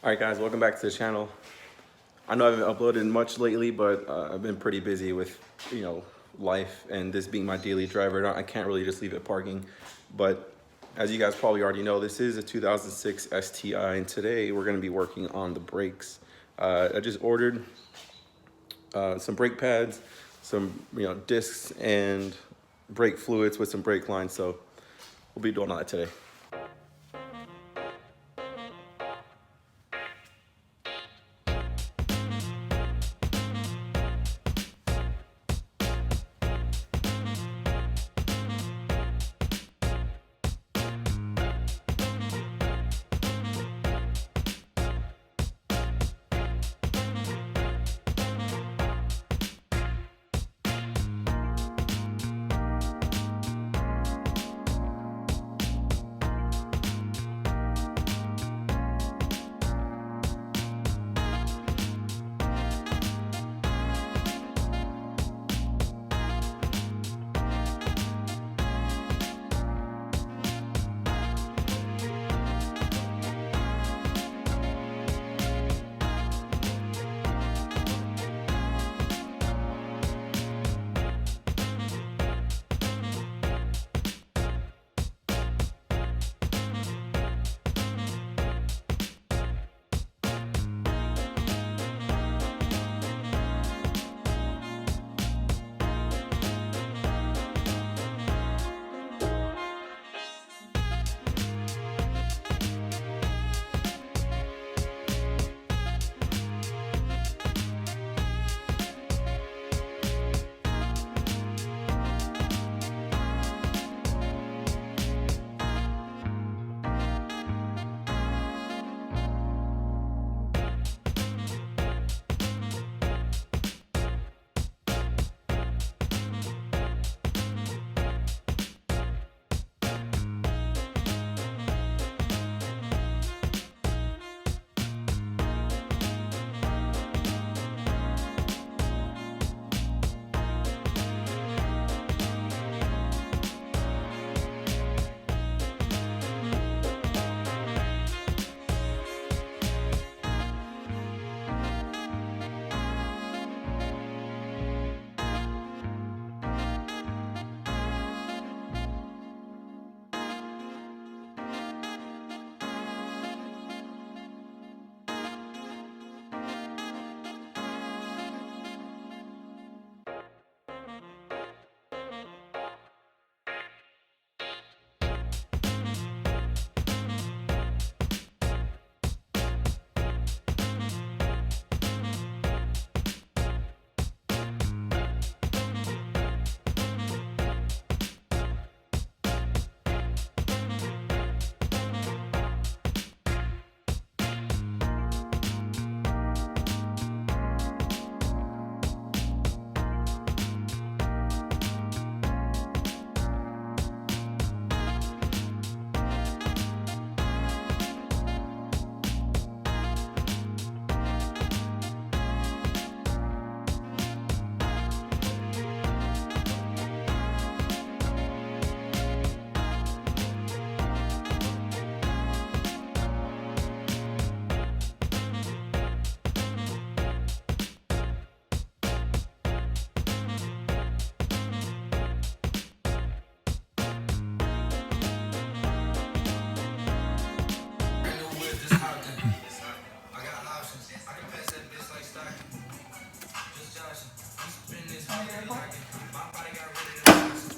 Alright guys, welcome back to the channel. I know I haven't uploaded much lately, but I've been pretty busy with, life, and this being my daily driver. I can't really just leave it parking. But as you guys probably already know, this is a 2006 STI, and today we're going to be working on the brakes. I just ordered some brake pads, some discs, and brake fluids with some brake lines, so we'll be doing all that today.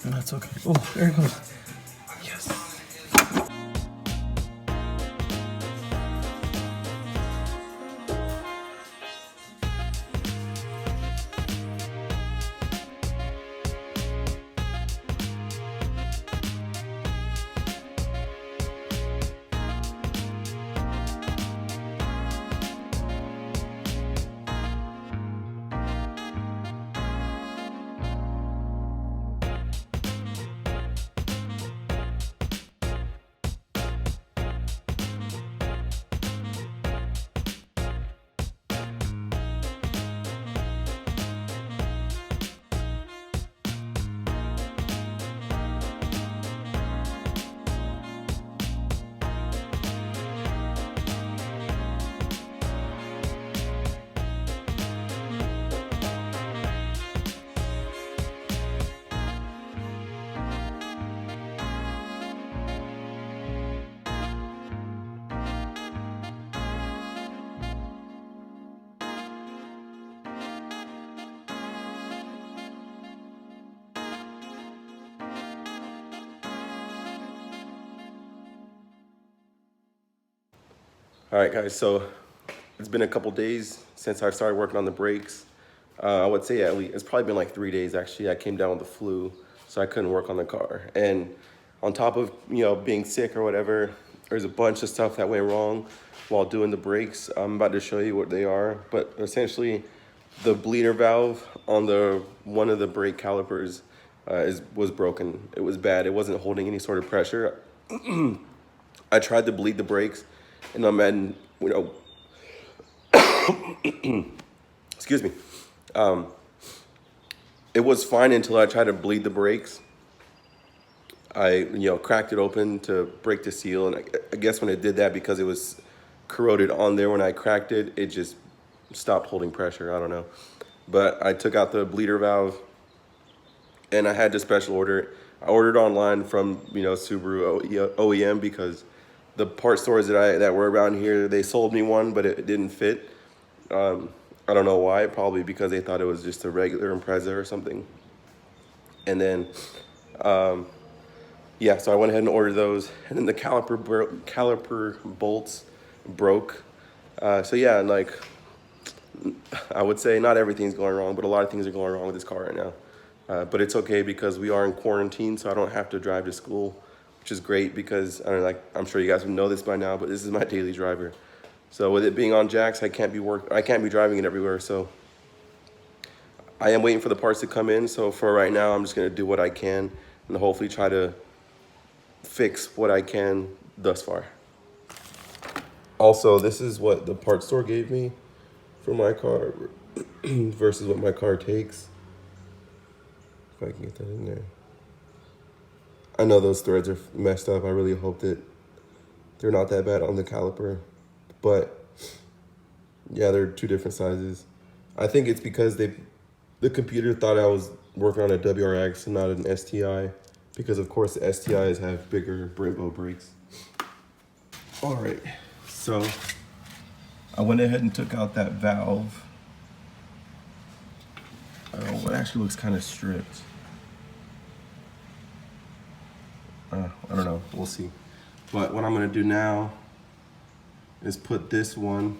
That's okay. Oh, there it goes. Yes. All right, guys, so it's been a couple days since I started working on the brakes. I would say at least, it's probably been like 3 days actually. I came down with the flu, so I couldn't work on the car. And on top of, being sick or whatever, there's a bunch of stuff that went wrong while doing the brakes. I'm about to show you what they are, but essentially the bleeder valve on one of the brake calipers was broken. It was bad. It wasn't holding any sort of pressure. I tried to bleed the brakes, and I'm adding, excuse me. It was fine until I tried to bleed the brakes. I, cracked it open to break the seal, and I guess when it did that, because it was corroded on there when I cracked it, it just stopped holding pressure. I don't know. But I took out the bleeder valve, and I had to special order it. I ordered online from, Subaru OEM because the part stores that were around here, they sold me one, but it didn't fit. I don't know why, probably because they thought it was just a regular Impreza or something. And then, yeah, so I went ahead and ordered those. And then the caliper bolts broke. So yeah, and like, I would say not everything's going wrong, but a lot of things are going wrong with this car right now. But it's okay because we are in quarantine, so I don't have to drive to school, which is great because I'm sure you guys would know this by now, but this is my daily driver. So with it being on jacks, I can't be driving it everywhere. So I am waiting for the parts to come in. So for right now, I'm just gonna do what I can and hopefully try to fix what I can thus far. Also, this is what the parts store gave me for my car versus what my car takes. If I can get that in there. I know those threads are messed up. I really hope that they're not that bad on the caliper. But yeah, they're two different sizes. I think it's because the computer thought I was working on a WRX and not an STI, because of course the STIs have bigger Brembo brakes. All right, so I went ahead and took out that valve. It actually looks kind of stripped. I don't know, we'll see. But what I'm gonna do now is put this one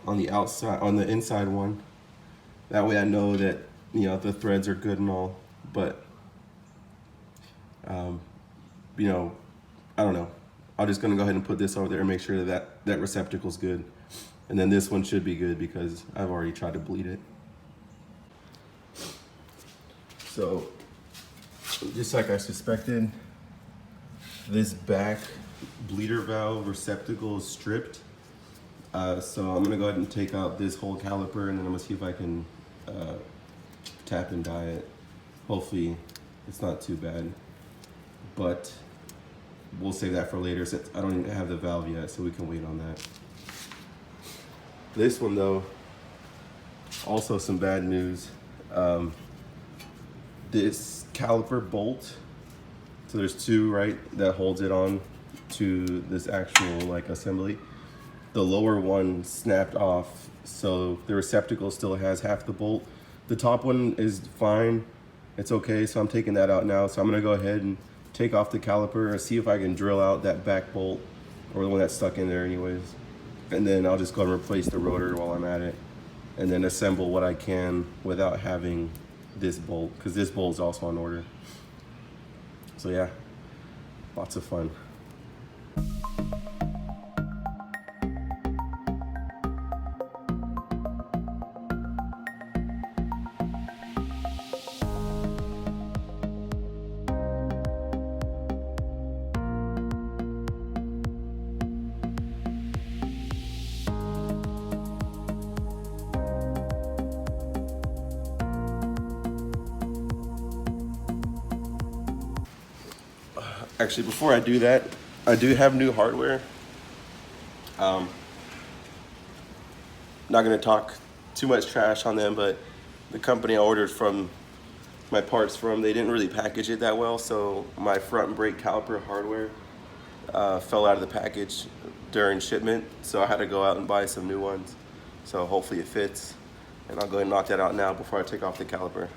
on the outside, on the inside one. That way I know that, the threads are good and all, but, I don't know. I'm just gonna go ahead and put this over there and make sure that receptacle's good. And then this one should be good because I've already tried to bleed it. So, just like I suspected, this back bleeder valve receptacle is stripped. So I'm gonna go ahead and take out this whole caliper, and then I'm gonna see if I can tap and die it. Hopefully it's not too bad, but we'll save that for later since I don't even have the valve yet, so we can wait on that. This one though, also some bad news. This caliper bolt, so there's two, right, that holds it on to this actual assembly. The lower one snapped off, so the receptacle still has half the bolt. The top one is fine, it's okay, so I'm taking that out now. So I'm gonna go ahead and take off the caliper and see if I can drill out that back bolt, or the one that's stuck in there anyways. And then I'll just go and replace the rotor while I'm at it, and then assemble what I can without having this bolt, because this bolt is also on order. So yeah, lots of fun. Actually, before I do that, I do have new hardware. Not gonna talk too much trash on them, but the company I ordered my parts from, they didn't really package it that well, so my front brake caliper hardware fell out of the package during shipment, so I had to go out and buy some new ones. So hopefully it fits, and I'll go ahead and knock that out now before I take off the caliper.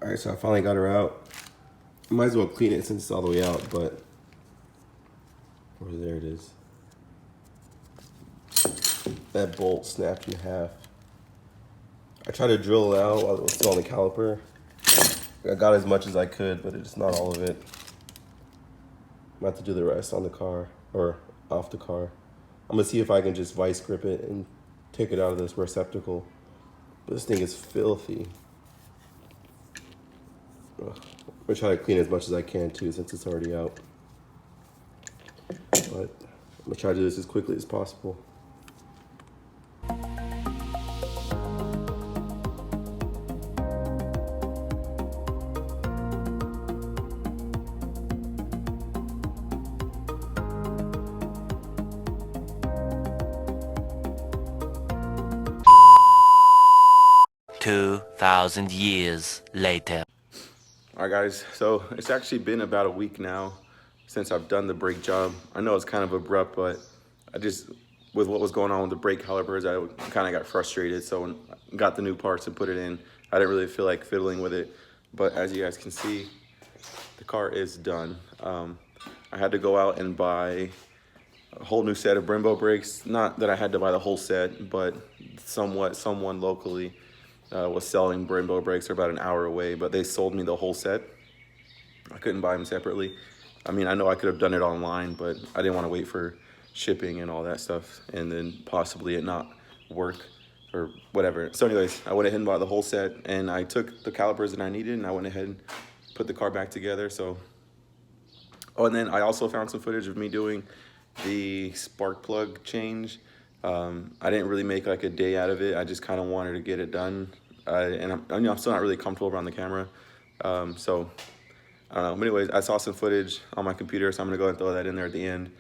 All right, so I finally got her out. Might as well clean it since it's all the way out, but there it is. That bolt snapped in half. I tried to drill it out while it was still on the caliper. I got as much as I could, but it's not all of it. I'm about to do the rest on the car, or off the car. I'm gonna see if I can just vice grip it and take it out of this receptacle. But this thing is filthy. Ugh. I'm gonna try to clean as much as I can too, since it's already out. But I'm gonna try to do this as quickly as possible. $2,000 years later. All right, guys, so it's actually been about a week now since I've done the brake job. I know it's kind of abrupt, but with what was going on with the brake calipers, I kind of got frustrated. So when I got the new parts and put it in, I didn't really feel like fiddling with it. But as you guys can see, the car is done. I had to go out and buy a whole new set of Brembo brakes. Not that I had to buy the whole set, but someone locally was selling Brembo brakes. They're about an hour away, but they sold me the whole set. I couldn't buy them separately. I mean, I know I could have done it online, but I didn't want to wait for shipping and all that stuff and then possibly it not work or whatever. So anyways, I went ahead and bought the whole set, and I took the calipers that I needed, and I went ahead and put the car back together. So, oh, and then I also found some footage of me doing the spark plug change. I didn't really make like a day out of it. I just kind of wanted to get it done. And I'm still not really comfortable around the camera. So I don't know. But anyways, I saw some footage on my computer, so I'm gonna go ahead and throw that in there at the end.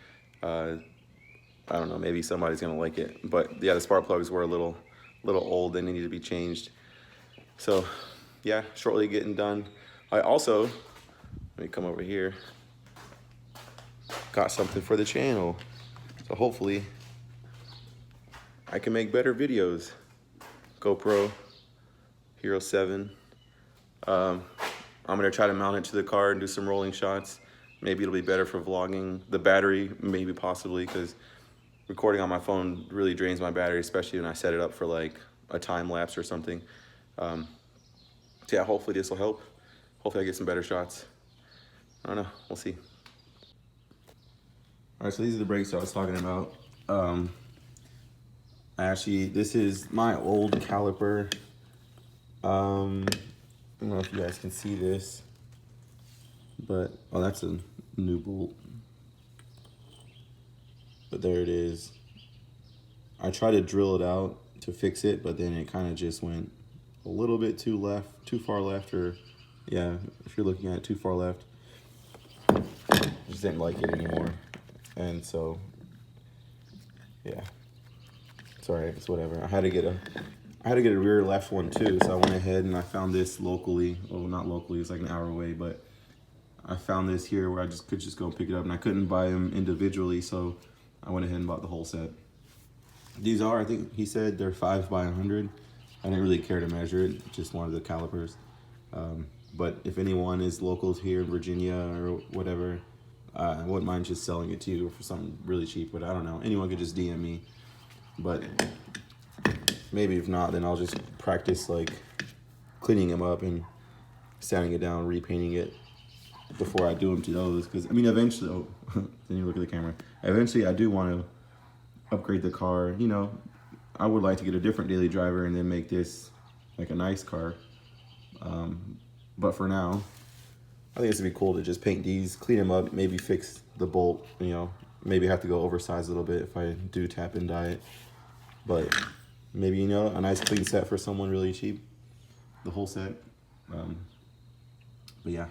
I don't know, maybe somebody's gonna like it. But yeah, the spark plugs were a little old. They needed to be changed. So yeah, shortly getting done. I also, let me come over here, got something for the channel. So hopefully I can make better videos. GoPro Hero 7. I'm gonna try to mount it to the car and do some rolling shots. Maybe it'll be better for vlogging. The battery, maybe possibly, because recording on my phone really drains my battery, especially when I set it up for like a time lapse or something. So yeah, hopefully this will help. Hopefully I get some better shots. I don't know, we'll see. All right, so these are the brakes I was talking about. This is my old caliper. I don't know if you guys can see this, but, oh, that's a new bolt. But there it is. I tried to drill it out to fix it, but then it kind of just went a little bit too far left, or yeah, if you're looking at it, too far left. I just didn't like it anymore. And so, yeah. Sorry, it's whatever. I had to get a rear left one too, so I went ahead and I found this locally. Well, not locally, it's like an hour away, but I found this here where I could just go pick it up, and I couldn't buy them individually, so I went ahead and bought the whole set. These are, I think he said they're 5 by 100. I didn't really care to measure it, just wanted the calipers. But if anyone is local here in Virginia or whatever, I wouldn't mind just selling it to you for something really cheap, but I don't know. Anyone could just DM me. But maybe if not, then I'll just practice like cleaning them up and sanding it down, repainting it before I do them to those. Because I mean, eventually, oh, then you look at the camera. Eventually, I do want to upgrade the car. You know, I would like to get a different daily driver and then make this like a nice car. But for now, I think it's gonna be cool to just paint these, clean them up, maybe fix the bolt. You know, maybe have to go oversized a little bit if I do tap and dye it. But maybe, you know, a nice clean set for someone really cheap, the whole set. But yeah,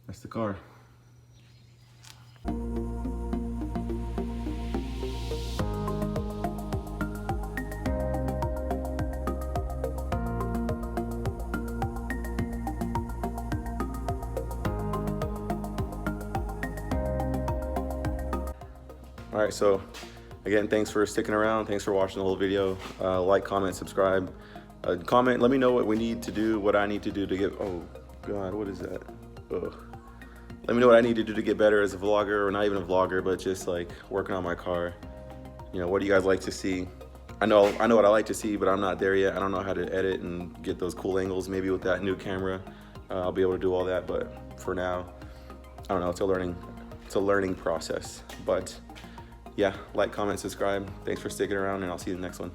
that's the car. All right, so again, thanks for sticking around. Thanks for watching the whole video. Like, comment, subscribe. Comment, let me know what we need to do, what I need to do to get, oh God, what is that? Ugh. Let me know what I need to do to get better as a vlogger, or not even a vlogger, but just like working on my car. You know, what do you guys like to see? I know what I like to see, but I'm not there yet. I don't know how to edit and get those cool angles. Maybe with that new camera, I'll be able to do all that. But for now, I don't know. It's a learning process. But yeah, like, comment, subscribe. Thanks for sticking around, and I'll see you in the next one.